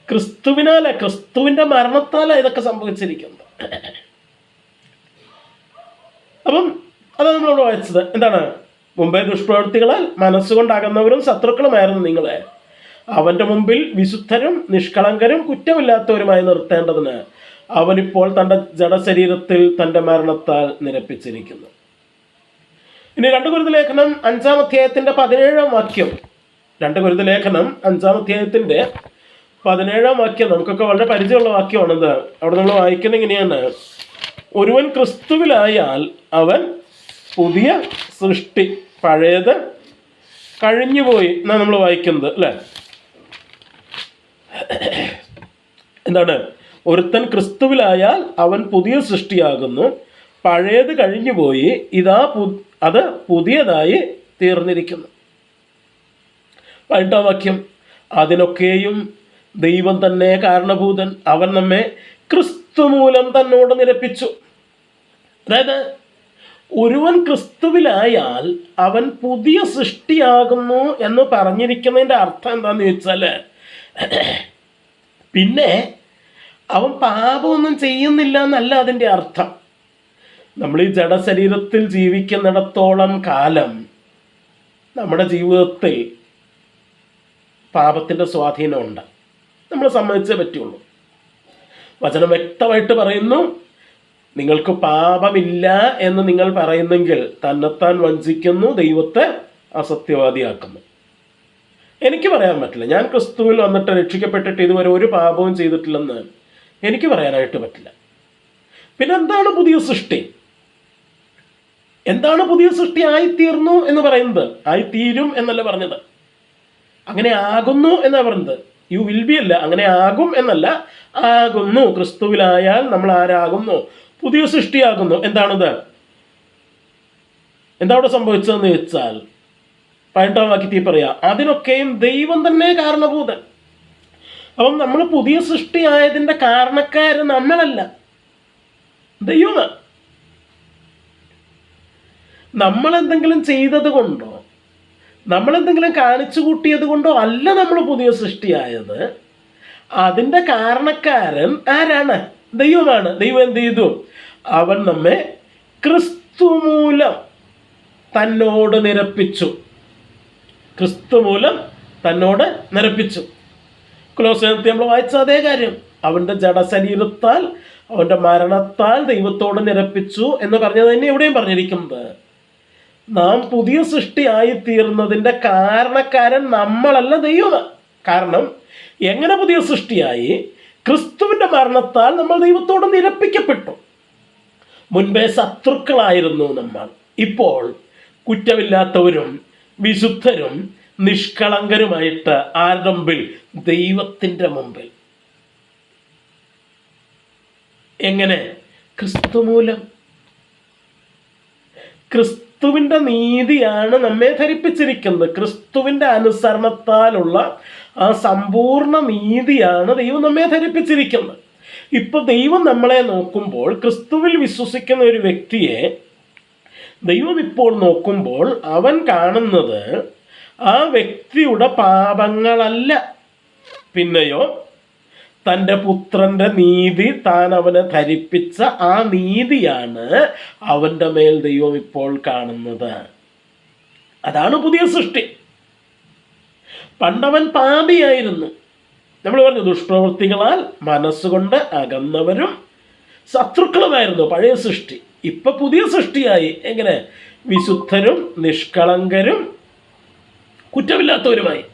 ക്രിസ്തുവിൻ്റെ മരണത്താലാണ് ഇതൊക്കെ സംഭവിച്ചിരിക്കുന്നത്. അപ്പം അതാണ് നമ്മളോട് വായിച്ചത്. എന്താണ്? മുമ്പേ ദുഷ്പ്രവൃത്തികളാൽ മനസ്സുകൊണ്ടാകുന്നവരും ശത്രുക്കളുമായിരുന്നു നിങ്ങളെ അവൻ്റെ മുമ്പിൽ വിശുദ്ധരും നിഷ്കളങ്കരും കുറ്റമില്ലാത്തവരുമായി നിർത്തേണ്ടതിന് അവനിപ്പോൾ തൻ്റെ ജഡശരീരത്തിൽ തൻ്റെ മരണത്താൽ നിരപ്പിച്ചിരിക്കുന്നു. ഇനി 2 കൊരിന്ത്യർ ലേഖനം 5-ാം അധ്യായത്തിൻ്റെ 17-ാം വാക്യം. 2 കൊരിന്ത്യർ ലേഖനം 5-ാം അധ്യായത്തിൻ്റെ 17-ാം വാക്യം നമുക്കൊക്കെ വളരെ പരിചയമുള്ള വാക്യമാണിത്. അവിടെ നമ്മൾ വായിക്കുന്നത് ഇങ്ങനെയാണ്: ഒരുവൻ ക്രിസ്തുവിലായാൽ അവൻ പുതിയ സൃഷ്ടി, പഴയത് കഴിഞ്ഞുപോയി എന്നാണ് നമ്മൾ വായിക്കുന്നത്, അല്ലേ? എന്താണ്? ഒരുത്തൻ ക്രിസ്തുവിലായാൽ അവൻ പുതിയ സൃഷ്ടിയാകുന്നു, പഴയത് കഴിഞ്ഞുപോയി, അത് പുതിയതായി തീർന്നിരിക്കുന്നു. 18-ാം വാക്യം: അതിനൊക്കെയും ദൈവം തന്നെ കാരണഭൂതൻ, അവൻ നമ്മെ ക്രിസ്തു മൂലം തന്നോട് നിരപ്പിച്ചു. അതായത് ഒരുവൻ ക്രിസ്തുവിലായാൽ അവൻ പുതിയ സൃഷ്ടിയാകുന്നു എന്ന് പറഞ്ഞിരിക്കുന്നതിൻ്റെ അർത്ഥം എന്താണെന്ന് ചോദിച്ചാൽ, പിന്നെ അവൻ പാപമൊന്നും ചെയ്യുന്നില്ല എന്നല്ല അതിൻ്റെ അർത്ഥം. നമ്മൾ ഈ ജഡശരീരത്തിൽ ജീവിക്കുന്നിടത്തോളം കാലം നമ്മുടെ ജീവിതത്തിൽ പാപത്തിൻ്റെ സ്വാധീനമുണ്ട്. നമ്മൾ സമ്മതിച്ചേ പറ്റുള്ളൂ. വചനം വ്യക്തമായിട്ട് പറയുന്നു, നിങ്ങൾക്ക് പാപമില്ല എന്ന് നിങ്ങൾ പറയുന്നെങ്കിൽ തന്നെത്താൻ വഞ്ചിക്കുന്നു, ദൈവത്തെ അസത്യവാദിയാക്കുന്നു. എനിക്ക് പറയാൻ പറ്റില്ല, ഞാൻ ക്രിസ്തുവിൽ വന്നിട്ട് രക്ഷിക്കപ്പെട്ടിട്ട് ഇതുവരെ ഒരു പാപവും ചെയ്തിട്ടില്ലെന്ന് എനിക്ക് പറയാനായിട്ട് പറ്റില്ല. പിന്നെ എന്താണ് പുതിയ സൃഷ്ടി? എന്താണ് പുതിയ സൃഷ്ടി? ആയിത്തീർന്നു എന്ന് പറയുന്നത്. ആയിത്തീരും എന്നല്ല പറഞ്ഞത്, അങ്ങനെ ആകുന്നു എന്നാണ് പറയുന്നത്. യു വിൽ ബി അല്ല, അങ്ങനെ ആകും എന്നല്ല, ആകുന്നു. ക്രിസ്തുവിലായാൽ നമ്മൾ ആരാകുന്നു? പുതിയ സൃഷ്ടിയാകുന്നു. എന്താണിത്? എന്താ അവിടെ സംഭവിച്ചതെന്ന് വെച്ചാൽ 18-ാം വാക്യത്തിൽ പറയാം, അതിനൊക്കെയും ദൈവം തന്നെ കാരണഭൂതൻ. അപ്പം നമ്മൾ പുതിയ സൃഷ്ടിയായതിൻ്റെ കാരണക്കാര് നമ്മളല്ല, ദൈവമാണ്. നമ്മളെന്തെങ്കിലും ചെയ്തത് കൊണ്ടോ നമ്മളെന്തെങ്കിലും കാണിച്ചു കൂട്ടിയത് കൊണ്ടോ അല്ല നമ്മൾ പുതിയ സൃഷ്ടിയായത്. അതിൻ്റെ കാരണക്കാരൻ ആരാണ്? ദൈവമാണ്. ദൈവം എന്ത് ചെയ്തു? അവൻ നമ്മെ ക്രിസ്തു മൂലം തന്നോട് നിരപ്പിച്ചു. ക്രിസ്തു മൂലം തന്നോട് നിരപ്പിച്ചു. കൊലോസ്യത്തിൽ നമ്മൾ വായിച്ച അതേ കാര്യം. അവൻ്റെ ജഡശരീരത്താൽ അവൻ്റെ മരണത്താൽ ദൈവത്തോട് നിരപ്പിച്ചു എന്ന് പറഞ്ഞത് തന്നെ എവിടെയും പറഞ്ഞിരിക്കുന്നത്. നാം പുതിയ സൃഷ്ടിയായിത്തീർന്നതിൻ്റെ കാരണക്കാരൻ നമ്മളല്ല, ദൈവമാണ്. കാരണം എങ്ങനെ പുതിയ സൃഷ്ടിയായി? ക്രിസ്തുവിൻ്റെ മരണത്താൽ നമ്മൾ ദൈവത്തോട് നിരപ്പിക്കപ്പെട്ടു. മുൻപേ ശത്രുക്കളായിരുന്നു നമ്മൾ, ഇപ്പോൾ കുറ്റമില്ലാത്തവരും വിശുദ്ധരും നിഷ്കളങ്കരുമായിട്ട് ആരുടെ മുമ്പിൽ? ദൈവത്തിൻ്റെ മുമ്പിൽ. എങ്ങനെ? ക്രിസ്തു മൂലം. ക്രിസ്തുവിൻ്റെ നീതിയാണ് നമ്മെ ധരിപ്പിച്ചിരിക്കുന്നത്. ക്രിസ്തുവിൻ്റെ അനുസരണത്താലുള്ള ആ സമ്പൂർണ്ണ നീതിയാണ് ദൈവം നമ്മെ ധരിപ്പിച്ചിരിക്കുന്നത്. ഇപ്പോൾ ദൈവം നമ്മളെ നോക്കുമ്പോൾ, ക്രിസ്തുവിൽ വിശ്വസിക്കുന്ന ഒരു വ്യക്തിയെ ദൈവം ഇപ്പോൾ നോക്കുമ്പോൾ അവൻ കാണുന്നത് ആ വ്യക്തിയുടെ പാപങ്ങളല്ല, പിന്നെയോ തൻ്റെ പുത്രൻ്റെ നീതി, താൻ അവനെ ധരിപ്പിച്ച ആ നീതിയാണ് അവൻ്റെ മേൽ ദൈവം ഇപ്പോൾ കാണുന്നത്. അതാണ് പുതിയ സൃഷ്ടി. പണ്ടവൻ പാപിയായിരുന്നു. നമ്മൾ പറഞ്ഞു ദുഷ്പ്രവൃത്തികളാൽ മനസ്സുകൊണ്ട് അകന്നവരും ശത്രുക്കളുമായിരുന്നു പഴയ സൃഷ്ടി. ഇപ്പൊ പുതിയ സൃഷ്ടിയായി. എങ്ങനെ? വിശുദ്ധരും നിഷ്കളങ്കരും കുറ്റമില്ലാത്തവരുമായി.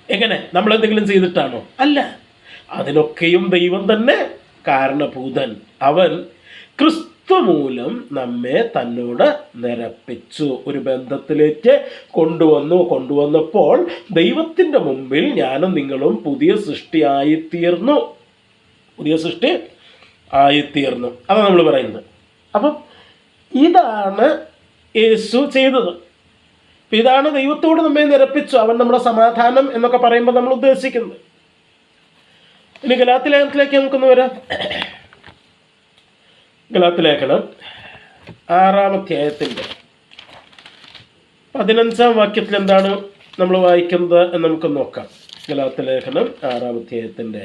എങ്ങനെ? നമ്മളെന്തെങ്കിലും ചെയ്തിട്ടാണോ? അല്ല. അതിനൊക്കെയും ദൈവം തന്നെ കാരണഭൂതൻ. അവൻ ക്രിസ്തു മൂലം നമ്മെ തന്നോട് നിരപ്പിച്ചു, ഒരു ബന്ധത്തിലേക്ക് കൊണ്ടുവന്നപ്പോൾ ദൈവത്തിൻ്റെ മുമ്പിൽ ഞാനും നിങ്ങളും പുതിയ സൃഷ്ടി ആയിത്തീർന്നു. പുതിയ സൃഷ്ടി ആയിത്തീർന്നു. അതാണ് നമ്മൾ പറയുന്നത്. അപ്പം ഇതാണ് യേശു ചെയ്തത്. ഇതാണ് ദൈവത്തോട് നമ്മെ നിരപ്പിച്ചു. അവൻ നമ്മുടെ സമാധാനം എന്നൊക്കെ പറയുമ്പോൾ നമ്മൾ ഉദ്ദേശിക്കുന്നത്. ഇനി ഗലാത്യലേഖനത്തിലേക്ക് നമുക്കൊന്ന് വരാം. ഗലാത്യലേഖനം 6-ാം അധ്യായത്തിൻ്റെ 15-ാം വാക്യത്തിൽ എന്താണ് നമ്മൾ വായിക്കുന്നത് എന്ന് നമുക്ക് നോക്കാം. ഗലാത്യലേഖനം 6-ാം അധ്യായത്തിൻ്റെ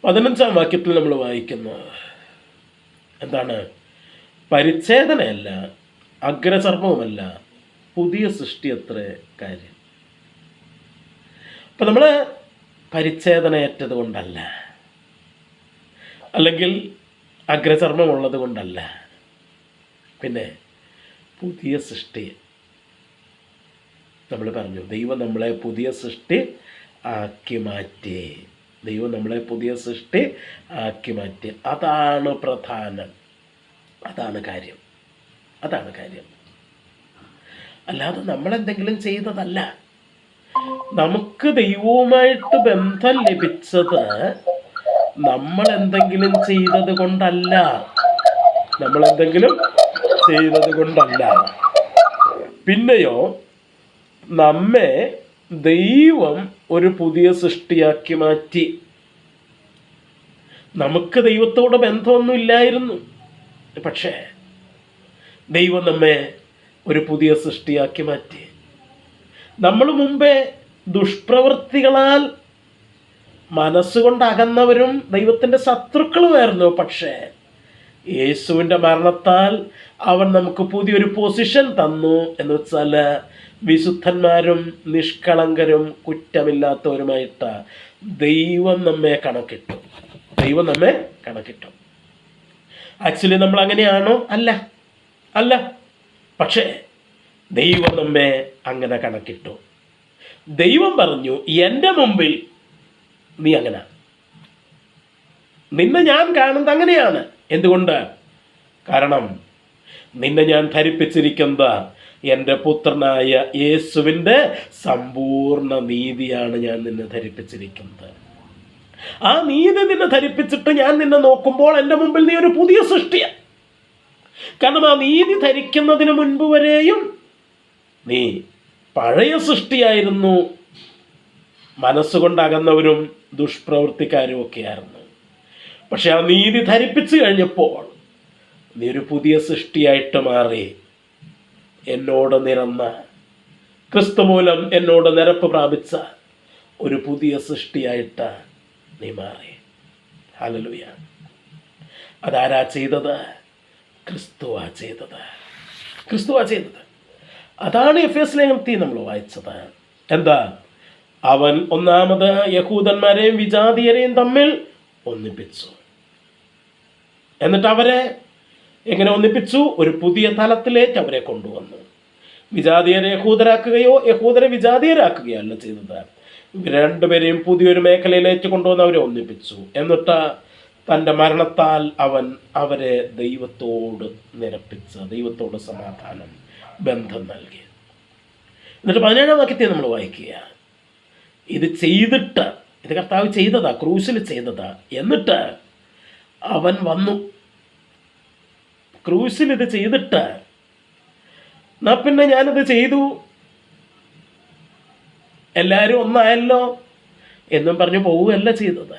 15-ാം വാക്യത്തിൽ നമ്മൾ വായിക്കുന്നത് എന്താണ്? പരിച്ഛേദനയല്ല, അഗ്രചർമ്മവുമല്ല, പുതിയ സൃഷ്ടി അത്ര കാര്യം. അപ്പം നമ്മൾ പരിച്ഛേദനയേറ്റത് കൊണ്ടല്ല, അല്ലെങ്കിൽ അഗ്രചർമ്മമുള്ളത് കൊണ്ടല്ല, പിന്നെ പുതിയ സൃഷ്ടി. നമ്മൾ പറഞ്ഞു ദൈവം നമ്മളെ പുതിയ സൃഷ്ടി ആക്കി മാറ്റി. ദൈവം നമ്മളെ പുതിയ സൃഷ്ടി ആക്കി മാറ്റി. അതാണ് പ്രധാനം. അതാണ് കാര്യം. അതാണ് കാര്യം. അല്ലാതെ നമ്മളെന്തെങ്കിലും ചെയ്തതല്ല. നമുക്ക് ദൈവവുമായിട്ട് ബന്ധം ലഭിച്ചത് നമ്മളെന്തെങ്കിലും ചെയ്തത് കൊണ്ടല്ല. നമ്മളെന്തെങ്കിലും ചെയ്തത് കൊണ്ടല്ല. പിന്നെയോ നമ്മെ ദൈവം ഒരു പുതിയ സൃഷ്ടിയാക്കി മാറ്റി. നമുക്ക് ദൈവത്തോട് ബന്ധമൊന്നും ഇല്ലായിരുന്നു, പക്ഷേ ദൈവം നമ്മെ ഒരു പുതിയ സൃഷ്ടിയാക്കി മാറ്റി. നമ്മൾ മുമ്പേ ദുഷ്പ്രവൃത്തികളാൽ മനസ്സുകൊണ്ട് അകന്നവരും ദൈവത്തിൻ്റെ ശത്രുക്കളുമായിരുന്നു. പക്ഷേ യേശുവിൻ്റെ മരണത്താൽ അവൻ നമുക്ക് പുതിയൊരു പൊസിഷൻ തന്നു. എന്ന് വെച്ചാൽ വിശുദ്ധന്മാരും നിഷ്കളങ്കരും കുറ്റമില്ലാത്തവരുമായിട്ട് ദൈവം നമ്മെ കണക്കിട്ടു. ദൈവം നമ്മെ കണക്കിട്ടു. ആക്ച്വലി നമ്മൾ അങ്ങനെയാണോ? അല്ല, അല്ല. പക്ഷേ ദൈവം നമ്മെ അങ്ങനെ കണക്കിട്ടു. ദൈവം പറഞ്ഞു, എൻ്റെ മുമ്പിൽ നീ അങ്ങനെ, നിന്നെ ഞാൻ കാണുന്നത് അങ്ങനെയാണ്. എന്തുകൊണ്ട്? കാരണം നിന്നെ ഞാൻ ധരിപ്പിച്ചിരിക്കുന്നത് എൻ്റെ പുത്രനായ യേശുവിൻ്റെ സമ്പൂർണ്ണ നീതിയാണ് ഞാൻ നിന്നെ ധരിപ്പിച്ചിരിക്കുന്നത്. ആ നീതി നിന്നെ ധരിപ്പിച്ചിട്ട് ഞാൻ നിന്നെ നോക്കുമ്പോൾ എൻ്റെ മുമ്പിൽ നീ ഒരു പുതിയ സൃഷ്ടിയാണ്. കാരണം ആ നീതി ധരിക്കുന്നതിന് മുൻപ് വരെയും നീ പഴയ സൃഷ്ടിയായിരുന്നു. മനസ്സുകൊണ്ടകന്നവരും ദുഷ്പ്രവൃത്തിക്കാരും ഒക്കെയായിരുന്നു. പക്ഷെ ആ നീതി ധരിപ്പിച്ചു കഴിഞ്ഞപ്പോൾ നീ ഒരു പുതിയ സൃഷ്ടിയായിട്ട് മാറി. എന്നോട് നിരന്ന ക്രിസ്തു മൂലം എന്നോട് നിരപ്പ് പ്രാപിച്ച ഒരു പുതിയ സൃഷ്ടിയായിട്ട് നീ മാറി. ഹല്ലേലൂയ. അതാരാ ചെയ്തത്? ക്രിസ്തുവാ ചെയ്തത്. ക്രിസ്തുവാ ചെയ്തത്. അതാണ് എഫേസ്യ ലേഖനത്തിൽ നമ്മൾ വായിച്ചത്. എന്താ? അവൻ ഒന്നാമത് യഹൂദന്മാരെയും വിജാതീയരെയും തമ്മിൽ ഒന്നിപ്പിച്ചു. എന്നിട്ട് അവരെ എങ്ങനെ ഒന്നിപ്പിച്ചു? ഒരു പുതിയ തലത്തിലേക്ക് അവരെ കൊണ്ടുവന്നു. വിജാതീയരെ യഹൂദരാക്കുകയോ യഹൂദരെ വിജാതീയരാക്കുകയോ അല്ല ചെയ്തത്. രണ്ടുപേരെയും പുതിയൊരു മേഖലയിലേക്ക് കൊണ്ടുവന്ന് അവരെ ഒന്നിപ്പിച്ചു. എന്നിട്ട് തൻ്റെ മരണത്താൽ അവൻ അവരെ ദൈവത്തോട് നിരപ്പിച്ച് ദൈവത്തോട് സമാധാനം ബന്ധം നൽകി. എന്നിട്ട് 17-ാം വാക്യത്തെ നമ്മൾ വായിക്കുക. ഇത് ചെയ്തിട്ട്, ഇത് കർത്താവ് ചെയ്തതാ, ക്രൂശിൽ ചെയ്തതാ. എന്നിട്ട് അവൻ വന്നു. ക്രൂശിൽ ഇത് ചെയ്തിട്ട് എന്നാ പിന്നെ ഞാനിത് ചെയ്തു, എല്ലാവരും ഒന്നായല്ലോ എന്നും പറഞ്ഞു പോവുകയല്ല ചെയ്തത്.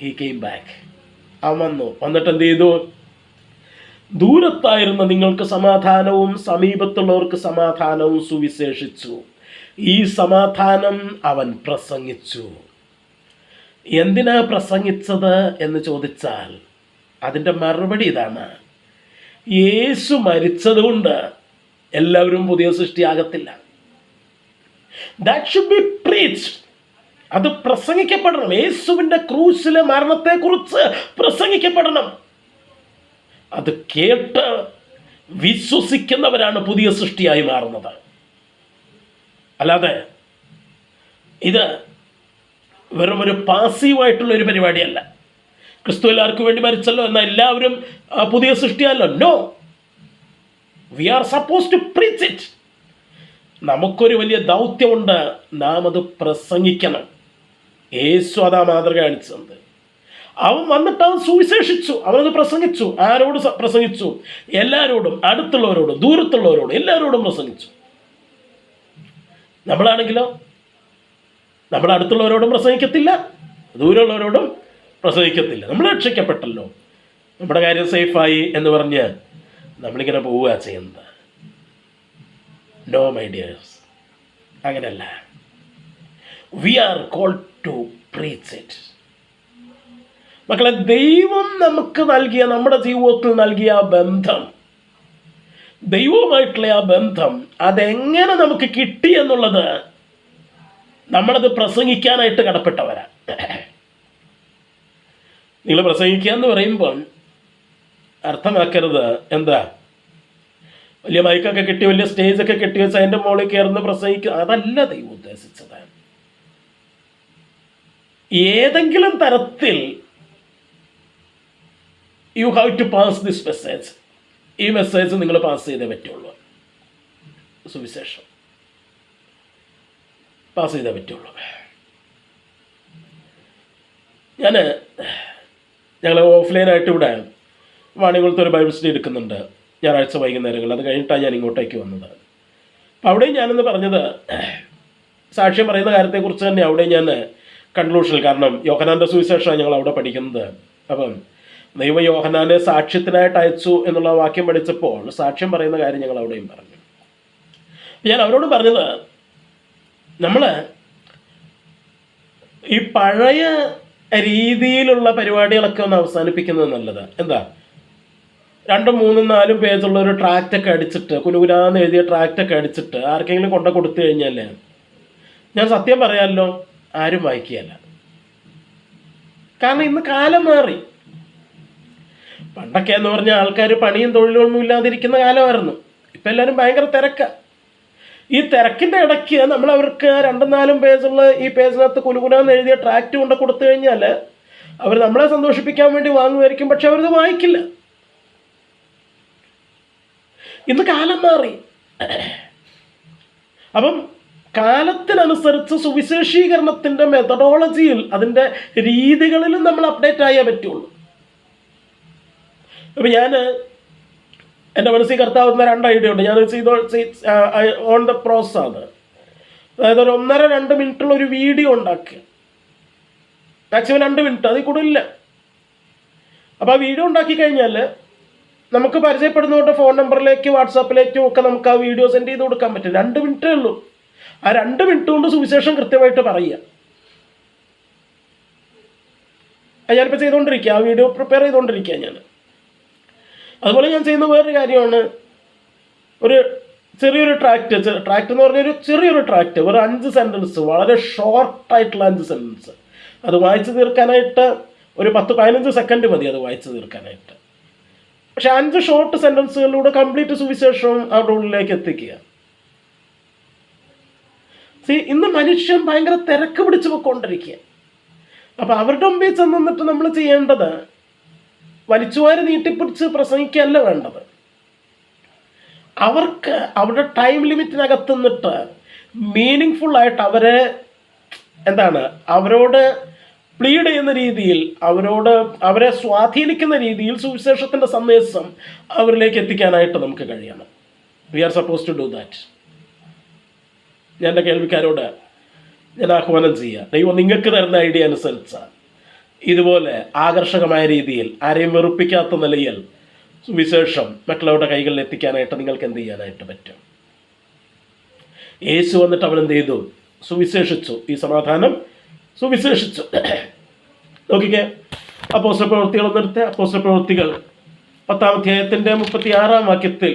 He came back. അവൻ വന്നു. വന്നിട്ട് എന്ത് ചെയ്തു? ദൂരത്തായിരുന്ന നിങ്ങൾക്ക് സമാധാനവും സമീപത്തുള്ളവർക്ക് സമാധാനവും സുവിശേഷിച്ചു. ഈ സമാധാനം അവൻ പ്രസംഗിച്ചു. എന്തിനാ പ്രസംഗിച്ചത് എന്ന് ചോദിച്ചാൽ അതിൻ്റെ മറുപടി ഇതാണ്: യേശു മരിച്ചതുകൊണ്ട് എല്ലാവരും പുതിയ സൃഷ്ടിയാകത്തില്ല. That should be preached. അത് പ്രസംഗിക്കപ്പെടണം. യേശുവിൻ്റെ ക്രൂശിലെ മരണത്തെക്കുറിച്ച് പ്രസംഗിക്കപ്പെടണം. അത് കേട്ട് വിശ്വസിക്കുന്നവരാണ് പുതിയ സൃഷ്ടിയായി മാറുന്നത്. അല്ലാതെ ഇത് വെറും ഒരു പാസീവായിട്ടുള്ള ഒരു പരിപാടിയല്ല. ക്രിസ്തു എല്ലാവർക്കും വേണ്ടി മരിച്ചല്ലോ എന്നാൽ എല്ലാവരും പുതിയ സൃഷ്ടിയല്ലോ. No, we are suppose to preach it. നമുക്കൊരു വലിയ ദൗത്യമുണ്ട്. നാം അത് പ്രസംഗിക്കണം. യേശു അതാ മാതൃക കാണിച്ചത്. അവൻ വന്നിട്ട് അവൻ സുവിശേഷിച്ചു. അവനത് പ്രസംഗിച്ചു. ആരോട് പ്രസംഗിച്ചു? എല്ലാവരോടും, അടുത്തുള്ളവരോടും ദൂരത്തുള്ളവരോടും എല്ലാവരോടും പ്രസംഗിച്ചു. നമ്മളാണെങ്കിലോ നമ്മൾ അടുത്തുള്ളവരോടും പ്രസംഗിക്കത്തില്ല, ദൂരമുള്ളവരോടും പ്രസംഗിക്കത്തില്ല. നമ്മൾ രക്ഷിക്കപ്പെട്ടല്ലോ, നമ്മുടെ കാര്യം സേഫായി എന്ന് പറഞ്ഞ് നമ്മളിങ്ങനെ പോവുക ചെയ്യുന്നത്. നോ മൈ ഡിയേഴ്സ്, അങ്ങനെയല്ല. We are called to preach it. മക്കളെ, ദൈവം നമുക്ക് നൽകിയ, നമ്മുടെ ജീവിതത്തിൽ നൽകിയ ആ ബന്ധം, ദൈവവുമായിട്ടുള്ള ആ ബന്ധം, അതെങ്ങനെ നമുക്ക് കിട്ടി എന്നുള്ളത് നമ്മളത് പ്രസംഗിക്കാനായിട്ട് കടപ്പെട്ടവരാ. നിങ്ങൾ പ്രസംഗിക്കുക എന്ന് പറയുമ്പോൾ അർത്ഥമാക്കരുത് എന്താ വലിയ മൈക്കൊക്കെ കെട്ടി വലിയ സ്റ്റേജൊക്കെ കെട്ടി വെച്ച് അതിൻ്റെ മുകളിൽ കയറുന്ന പ്രസംഗിക്കുക. അതല്ല ദൈവം ഉദ്ദേശിച്ചത്. ഏതെങ്കിലും തരത്തിൽ you have to pass this message. ഈ മെസ്സേജ് നിങ്ങൾ പാസ് ചെയ്തേ പറ്റുള്ളൂ. സുവിശേഷം പാസ് ചെയ്തേ പറ്റുള്ളൂ. ഞങ്ങൾ ഓഫ്ലൈനായിട്ട് ഇവിടെ വാണികുളത്ത് ഒരു ബൈബിൾ സ്റ്റഡി എടുക്കുന്നുണ്ട് ഞായറാഴ്ച വൈകുന്നേരങ്ങളിൽ. അത് കഴിഞ്ഞിട്ടാണ് ഞാൻ ഇങ്ങോട്ടേക്ക് വന്നത്. അപ്പോൾ അവിടെയും ഞാനെന്ന് പറഞ്ഞത് സാക്ഷ്യം പറയുന്ന കാര്യത്തെക്കുറിച്ച് തന്നെ അവിടെ ഞാൻ കൺക്ലൂഷനിൽ, കാരണം യോഹന്നാൻ്റെ സുവിശേഷമാണ് ഞങ്ങൾ അവിടെ പഠിക്കുന്നത്. അപ്പം ദൈവം യോഹന്നാനെ സാക്ഷ്യത്തിനായിട്ട് അയച്ചു എന്നുള്ള വാക്യം പഠിച്ചപ്പോൾ സാക്ഷ്യം പറയുന്ന കാര്യം ഞങ്ങൾ അവിടെയും പറഞ്ഞു. ഞാൻ അവരോട് പറഞ്ഞത്, നമ്മൾ ഈ പഴയ രീതിയിലുള്ള പരിപാടികളൊക്കെ ഒന്ന് അവസാനിപ്പിക്കുന്നത് നല്ലത്. എന്താ, 2, 3, 4 പേജുള്ള ഒരു ട്രാക്റ്റൊക്കെ അടിച്ചിട്ട്, കുനുകുനാന്ന് എഴുതിയ ട്രാക്റ്റൊക്കെ അടിച്ചിട്ട് ആർക്കെങ്കിലും കൊണ്ട കൊടുത്തു കഴിഞ്ഞാൽ ഞാൻ സത്യം പറയാമല്ലോ, ആരും വായിക്കുകയല്ല. കാരണം ഇന്ന് കാലം മാറി. പണ്ടൊക്കെ എന്ന് പറഞ്ഞാൽ ആൾക്കാർ പണിയും തൊഴിലൊന്നും ഇല്ലാതിരിക്കുന്ന കാലമായിരുന്നു. ഇപ്പം എല്ലാവരും ഭയങ്കര തിരക്കാണ്. ഈ തിരക്കിൻ്റെ ഇടയ്ക്ക് നമ്മൾ അവർക്ക് 2, 4 പേജുള്ള ഈ പേജിനകത്ത് കുലുകുനാന്ന് എഴുതിയ ട്രാക്റ്റ് കൊണ്ട് കൊടുത്തു കഴിഞ്ഞാൽ അവർ നമ്മളെ സന്തോഷിപ്പിക്കാൻ വേണ്ടി വാങ്ങുമായിരിക്കും, പക്ഷെ അവരത് വായിക്കില്ല. ഇന്ന് കാലം മാറി. അപ്പം കാലത്തിനനുസരിച്ച് സുവിശേഷീകരണത്തിൻ്റെ മെത്തഡോളജിയിൽ, അതിൻ്റെ രീതികളിലും നമ്മൾ അപ്ഡേറ്റ് ആയേ പറ്റുള്ളൂ. അപ്പം ഞാൻ എൻ്റെ മനസ്സിൽ കർത്താവുന്ന 2 ഐഡിയ ഉണ്ട്. ഞാൻ ഓൺ ദ പ്രോസസ് ആണ്. അതായത് ഒരു 1.5-2 മിനിറ്റുള്ള ഒരു വീഡിയോ ഉണ്ടാക്കുക. മാക്സിമം 2 മിനിറ്റ്, അതിൽ കൂടുതലില്ല. അപ്പോൾ ആ വീഡിയോ ഉണ്ടാക്കി കഴിഞ്ഞാൽ നമുക്ക് പരിചയപ്പെടുന്നവരുടെ ഫോൺ നമ്പറിലേക്കും വാട്സാപ്പിലേക്കും ഒക്കെ നമുക്ക് ആ വീഡിയോ സെൻഡ് ചെയ്ത് കൊടുക്കാൻ പറ്റും. 2 മിനിറ്റേ ഉള്ളൂ. ആ 2 മിനിറ്റ് കൊണ്ട് സുവിശേഷം കൃത്യമായിട്ട് പറയുക. ഞാനിപ്പോൾ ചെയ്തുകൊണ്ടിരിക്കുക, ആ വീഡിയോ പ്രിപ്പയർ ചെയ്തുകൊണ്ടിരിക്കുക ഞാൻ. അതുപോലെ ഞാൻ ചെയ്യുന്ന വേറൊരു കാര്യമാണ്, ഒരു ചെറിയൊരു ട്രാക്റ്റ് എന്ന് പറഞ്ഞൊരു ചെറിയൊരു ട്രാക്റ്റ്, ഒരു 5 സെൻറ്റൻസ്, വളരെ ഷോർട്ടായിട്ടുള്ള 5 സെൻറ്റൻസ്. അത് വായിച്ചു തീർക്കാനായിട്ട് ഒരു 10-15 സെക്കൻഡ് മതി അത് വായിച്ചു തീർക്കാനായിട്ട്. പക്ഷെ 5 ഷോർട്ട് സെൻറ്റൻസുകളിലൂടെ കംപ്ലീറ്റ് സുവിശേഷവും അവരുടെ ഉള്ളിലേക്ക് എത്തിക്കുക. ഇന്ന് മനുഷ്യൻ ഭയങ്കര തിരക്ക് പിടിച്ചു പോയിക്കൊണ്ടിരിക്കുക. അപ്പം അവരുടെ മുമ്പിൽ ചെന്നിട്ട് നമ്മൾ ചെയ്യേണ്ടത് വലിച്ചുവാരി നീട്ടിപ്പിടിച്ച് പ്രസംഗിക്കുകയല്ല വേണ്ടത്. അവർക്ക് അവരുടെ ടൈം ലിമിറ്റിനകത്ത് നിന്നിട്ട് മീനിങ് ആയിട്ട് അവരോട് പ്ലീഡ് ചെയ്യുന്ന രീതിയിൽ, അവരെ സ്വാധീനിക്കുന്ന രീതിയിൽ സുവിശേഷത്തിൻ്റെ സന്ദേശം അവരിലേക്ക് എത്തിക്കാനായിട്ട് നമുക്ക് കഴിയണം. We are suppose to do that. ഞാൻ എൻ്റെ കേൾവിക്കാരോട് ഞാൻ ആഹ്വാനം ചെയ്യുക, ദൈവം നിങ്ങൾക്ക് തരുന്ന ഐഡിയ അനുസരിച്ച് ഇതുപോലെ ആകർഷകമായ രീതിയിൽ, ആരെയും വെറുപ്പിക്കാത്ത നിലയിൽ സുവിശേഷം മറ്റുള്ളവരുടെ കൈകളിൽ എത്തിക്കാനായിട്ട് നിങ്ങൾക്ക് എന്ത് ചെയ്യാനായിട്ട് പറ്റും? യേശു വന്നിട്ട് അവൻ എന്ത് ചെയ്തു? സുവിശേഷിച്ചു. ഈ സമാധാനം സുവിശേഷിച്ചു. നോക്കിക്കേ, അപ്പോസ്തല പ്രവൃത്തികൾ ഒന്നെടുത്ത്. അപ്പോസ്തല പ്രവൃത്തികൾ 10-ാം അധ്യായത്തിൻ്റെ 36-ാം വാക്യത്തിൽ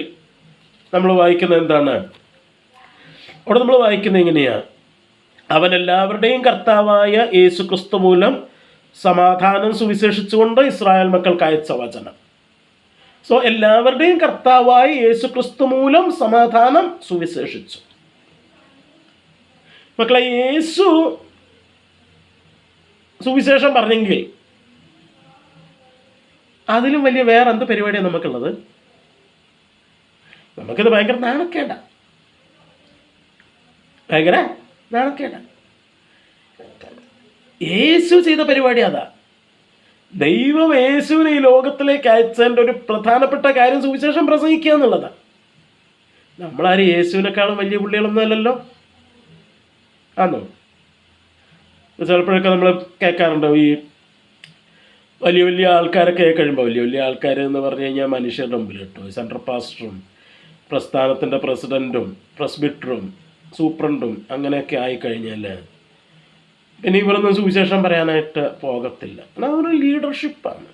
നമ്മൾ വായിക്കുന്നത് എന്താണ്? അവിടെ നമ്മൾ വായിക്കുന്നത് എങ്ങനെയാണ്? അവൻ എല്ലാവരുടെയും കർത്താവായ യേശു ക്രിസ്തു മൂലം സമാധാനം സുവിശേഷിച്ചുകൊണ്ട് ഇസ്രായേൽ മക്കൾക്ക് അയച്ച വചനം. എല്ലാവരുടെയും കർത്താവായ യേശു ക്രിസ്തു മൂലം സമാധാനം സുവിശേഷിച്ചു. മക്കളെ, യേശു സുവിശേഷം പറഞ്ഞെങ്കിൽ അതിലും വലിയ വേറെ എന്ത് പരിപാടിയാണ് നമുക്കുള്ളത്? നമുക്കിത് ഭയങ്കര നാണക്കേട. യേശു ചെയ്ത പരിപാടി അതാ. ദൈവം യേശുവിനെ ഈ ലോകത്തിലേക്ക് അയച്ചതിൻ്റെ ഒരു പ്രധാനപ്പെട്ട കാര്യം സുവിശേഷം പ്രസംഗിക്കുക എന്നുള്ളതാണ്. നമ്മളാരും യേശുവിനേക്കാളും വലിയ പുള്ളികളൊന്നും അല്ലല്ലോ. ആണോ? ചിലപ്പോഴൊക്കെ നമ്മൾ കേൾക്കാറുണ്ട്, ഈ വലിയ വലിയ ആൾക്കാരൊക്കെ കഴിയുമ്പോൾ, വലിയ ആൾക്കാർ എന്ന് പറഞ്ഞു കഴിഞ്ഞാൽ മനുഷ്യരുടെ മുമ്പിൽ കേട്ടോ, സെൻട്രൽ പാസ്റ്ററും പ്രസ്ഥാനത്തിൻ്റെ പ്രസിഡൻറ്റും പ്രസ്ബിറ്ററും സൂപ്രണ്ടും അങ്ങനെയൊക്കെ ആയിക്കഴിഞ്ഞാൽ പിന്നെ ഇവരൊന്നും സുവിശേഷം പറയാനായിട്ട് പോകത്തില്ല. അതൊരു ലീഡർഷിപ്പാണ്.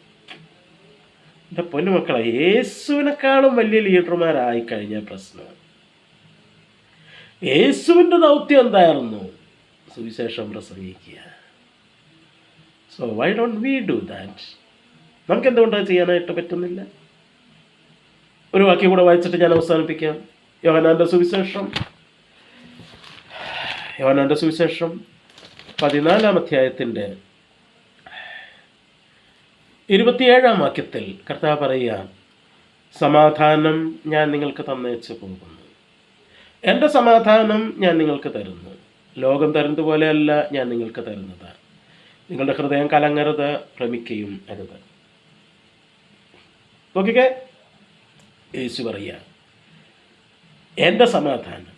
എൻ്റെ പൊന്നു മക്കളെ, യേശുവിനേക്കാളും വലിയ ലീഡർമാരായിക്കഴിഞ്ഞ പ്രശ്നം. യേശുവിൻ്റെ ദൗത്യം എന്തായിരുന്നു? സുവിശേഷം പ്രസംഗിക്കുക. Why don't we do that? നമുക്ക് എന്തുകൊണ്ടത് ചെയ്യാനായിട്ട് പറ്റുന്നില്ല? ഒരു വാക്യം കൂടെ വായിച്ചിട്ട് ഞാൻ അവസാനിപ്പിക്കാം. യോഹന്നാൻ്റെ സുവിശേഷം 14-ാം അധ്യായത്തിൻ്റെ 27-ാം വാക്യത്തിൽ കർത്താവ് പറയുക, സമാധാനം ഞാൻ നിങ്ങൾക്ക് തന്നേച്ച് പോകുന്നു, എൻ്റെ സമാധാനം ഞാൻ നിങ്ങൾക്ക് തരുന്നു. ലോകം തരുന്നത് പോലെയല്ല ഞാൻ നിങ്ങൾക്ക് തരുന്നത്. നിങ്ങളുടെ ഹൃദയം കലങ്ങരുത്, ഭ്രമിക്കുകയും അരുത്. നോക്കിക്കേ, യേശു പറയുക, എൻ്റെ സമാധാനം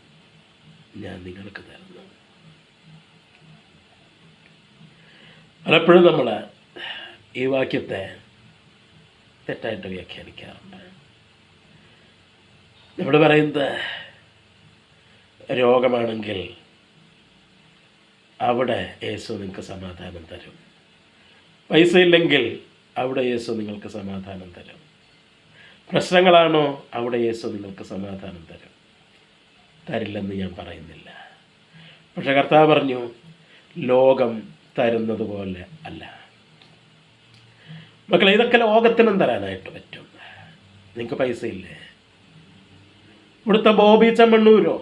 ഞാൻ നിങ്ങൾക്ക് തരുന്നു. പലപ്പോഴും നമ്മൾ ഈ വാക്യത്തെ തെറ്റായിട്ട് വ്യാഖ്യാനിക്കാറുണ്ട്. നമ്മൾ പറയുന്നത്, രോഗമാണെങ്കിൽ അവിടെ യേശു നിങ്ങൾക്ക് സമാധാനം തരും, പൈസ ഇല്ലെങ്കിൽ അവിടെ യേശു നിങ്ങൾക്ക് സമാധാനം തരും, പ്രശ്നങ്ങളാണോ അവിടെ യേശു നിങ്ങൾക്ക് സമാധാനം തരും. തരില്ലെന്ന് ഞാൻ പറയുന്നില്ല. പക്ഷെ കർത്താവ് പറഞ്ഞു, ലോകം തരുന്നത് പോലെ അല്ല. മക്കളെ, ഇതൊക്കെ ലോകത്തിനും തരാനായിട്ട് പറ്റും. നിങ്ങൾക്ക് പൈസ ഇല്ലേ? ഇവിടുത്തെ ബോബി ചെമ്മണ്ണൂരോ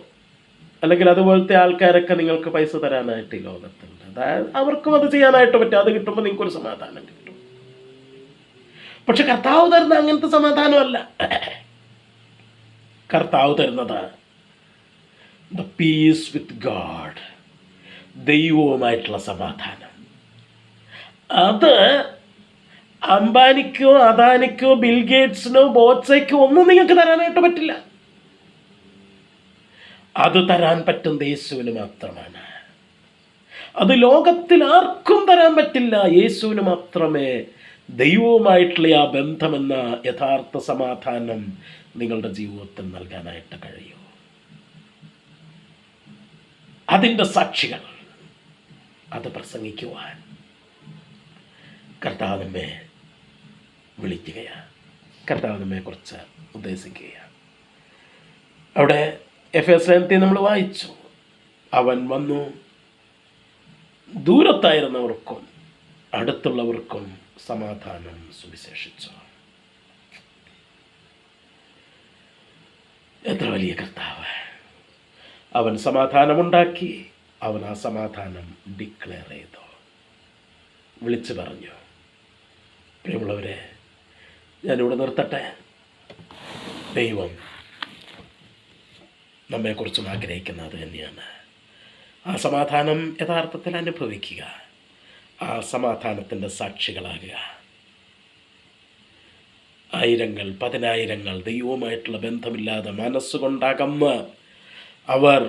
അല്ലെങ്കിൽ അതുപോലത്തെ ആൾക്കാരൊക്കെ നിങ്ങൾക്ക് പൈസ തരാനായിട്ട് ഈ ലോകത്തുണ്ട്. അതായത് അവർക്കും അത് ചെയ്യാനായിട്ട് പറ്റും. അത് കിട്ടുമ്പോൾ നിങ്ങൾക്കൊരു സമാധാനം കിട്ടും. പക്ഷെ കർത്താവ് തരുന്ന അങ്ങനത്തെ സമാധാനമല്ല. കർത്താവ് തരുന്നത് ദ പീസ് വിത്ത് ഗാഡ്, ദൈവവുമായിട്ടുള്ള സമാധാനം. അത് അംബാനിക്കോ അദാനിക്കോ ബിൽഗേറ്റ്സിനോ ബോത്സയ്ക്കോ ഒന്നും നിങ്ങൾക്ക് തരാനായിട്ട് പറ്റില്ല. അത് തരാൻ പറ്റുന്ന യേശുവിന് മാത്രമാണ്. അത് ലോകത്തിൽ ആർക്കും തരാൻ പറ്റില്ല. യേശുവിന് മാത്രമേ ദൈവവുമായിട്ടുള്ള ആ ബന്ധമെന്ന യഥാർത്ഥ സമാധാനം നിങ്ങളുടെ ജീവിതത്തിൽ നൽകാനായിട്ട് കഴിയൂ. അതിൻ്റെ സാക്ഷികൾ, അത് പ്രസംഗിക്കുവാൻ കർത്താവ് നമ്മെ വിളിക്കുകയാണ്. കർത്താവ് നമ്മെക്കുറിച്ച് ഉദ്ദേശിക്കുകയാണ്. അവിടെ എഫേസ്യത്തിൽ നമ്മൾ വായിച്ചു, അവൻ വന്നു ദൂരത്തായിരുന്നവർക്കും അടുത്തുള്ളവർക്കും സമാധാനം സുവിശേഷിച്ചു. എത്ര വലിയ കർത്താവ്! അവൻ സമാധാനമുണ്ടാക്കി, അവൻ ആ സമാധാനം ഡിക്ലെയർ ചെയ്തു, വിളിച്ചു പറഞ്ഞു. പ്രിയമുള്ളവരെ, ഞാനിവിടെ നിർത്തട്ടെ. ദൈവം നമ്മെക്കുറിച്ചും ആഗ്രഹിക്കുന്നത് തന്നെയാണ്. ആ സമാധാനം യഥാർത്ഥത്തിൽ അനുഭവിക്കുക, ആ സമാധാനത്തിൻ്റെ സാക്ഷികളാകുക. ആയിരങ്ങൾ, പതിനായിരങ്ങൾ ദൈവവുമായിട്ടുള്ള ബന്ധമില്ലാതെ മനസ്സുകൊണ്ടകന്ന് അവർ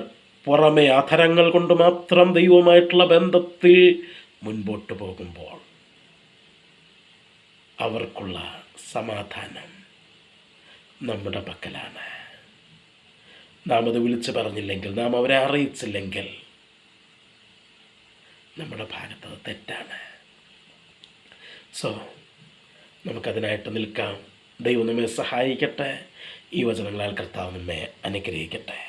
പുറമെ അധരങ്ങൾ കൊണ്ട് മാത്രം ദൈവവുമായിട്ടുള്ള ബന്ധത്തിൽ മുൻപോട്ട് പോകുമ്പോൾ അവർക്കുള്ള സമാധാനം നമ്മുടെ പക്കലാണ്. നാം അത് വിളിച്ചു പറഞ്ഞില്ലെങ്കിൽ, നാം അവരെ അറിയിച്ചില്ലെങ്കിൽ നമ്മുടെ ഭാഗത്ത് തെറ്റാണ്. സോ നമുക്കതിനായിട്ട് നിൽക്കാം. ദൈവം നമ്മെ സഹായിക്കട്ടെ. ഈ വചനങ്ങളാൽ കർത്താവ് നമ്മെ അനുഗ്രഹിക്കട്ടെ.